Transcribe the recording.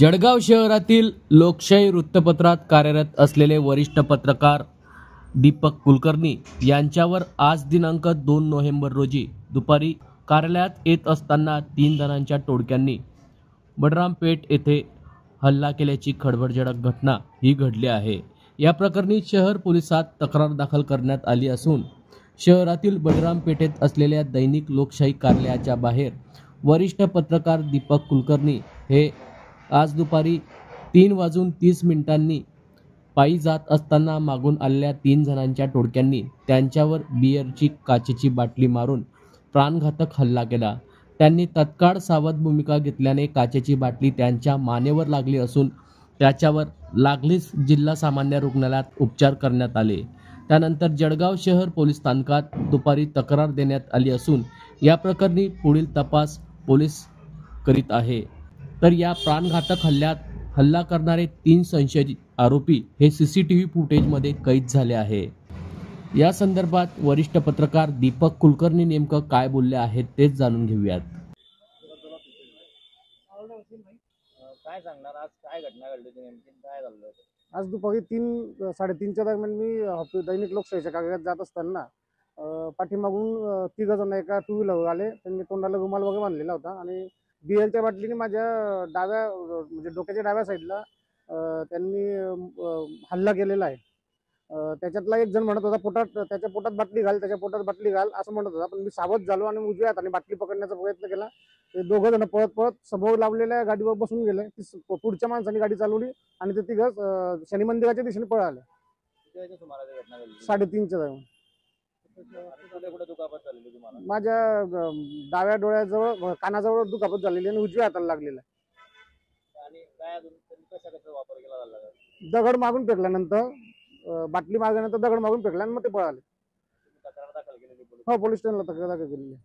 जळगाव शहरातील लोकशाही वृत्तपत्रात कार्यरत असलेले वरिष्ठ पत्रकार दीपक कुलकर्णी यांच्यावर आज दिनांक 2 नोव्हेंबर रोजी दुपारी कार्यालयात येत असताना 3 जणांच्या टोळक्यांनी बडरामपेठ येथे हल्ला केल्याची खळबळजनक घटना ही घडली आहे। या प्रकरणी शहर पोलिसात तक्रार दाखल करण्यात आली असून शहरातील बडरामपेठेत असलेल्या दैनिक लोकशाही कार्यालयाच्या बाहेर वरिष्ठ पत्रकार दीपक कुलकर्णी हे आज दुपारी 3:30 पायी जात असताना मागून आलेल्या 3 जणांच्या टोळक्यांनी त्यांच्यावर बियरची काचेची बाटली मारून प्राणघातक हल्ला केला। त्यांनी तत्काळ सावध भूमिका घेतल्याने काचेची बाटली त्यांच्या मानेवर लागली असून त्याच्यावर लागलीच जिल्हा सामान्य रुग्णालयात उपचार करण्यात आले। त्यानंतर जळगाव शहर पोलीस स्थानकात दुपारी तक्रार देण्यात आली असून या प्रकरणी पुढील तपास पोलीस करीत आहे। तर या प्राणघातक हल्ल्यात हल्ला करणारे 3 संशयित आरोपी हे सीसीटीव्ही फुटेजमध्ये कैद झाले आहे। या संदर्भात वरिष्ठ पत्रकार दीपक कुलकर्णी नेमकं काय बोलले आहेत तेच जाणून घेऊयात। काय सांगणार, आज काय घटना घडली होती, नेमकी काय झालं होतं? आज दुपारी 3-3:30च्या दरम्यान मी दैनिक लोकशाहीच्या कार्यालयात जात असताना पाठीमागून 3 जण एका 2 व्हीलरवर आले। त्यांनी तोंडाला रुमाल वगैरे बांधलेला होता आणि बियरच्या बाटलीने माझ्या डाव्या म्हणजे डोक्याच्या डाव्या साईडला त्यांनी हल्ला केलेला आहे। त्याच्यातला एक जण म्हणत होता त्याच्या पोटात बाटली घाल, त्याच्या पोटात बाटली घाल असं म्हणत होता, पण मी सावध झालो आणि उजव्या हाताने बाटली पकडण्याचा प्रयत्न केला। ते 2 जण पळत समोर लावलेल्या गाडीवर बसून गेले। पुढच्या माणसाने गाडी चालवली आणि ते 3 शनी मंदिराच्या दिशेने पळाले। 3:30च्या दरम्यान माझ्या डाव्या डोळ्याजवळ कानाजवळ दुखापत झालेली आणि उजव्या हाताला लागलेला आहे। दगड मागून फेकल्यानंतर बाटली मारल्यानंतर दगड मागून फेकला आणि मग ते पळाले। हो, पोलीस स्टेशनला तक्रार दाखल केलेली आहे।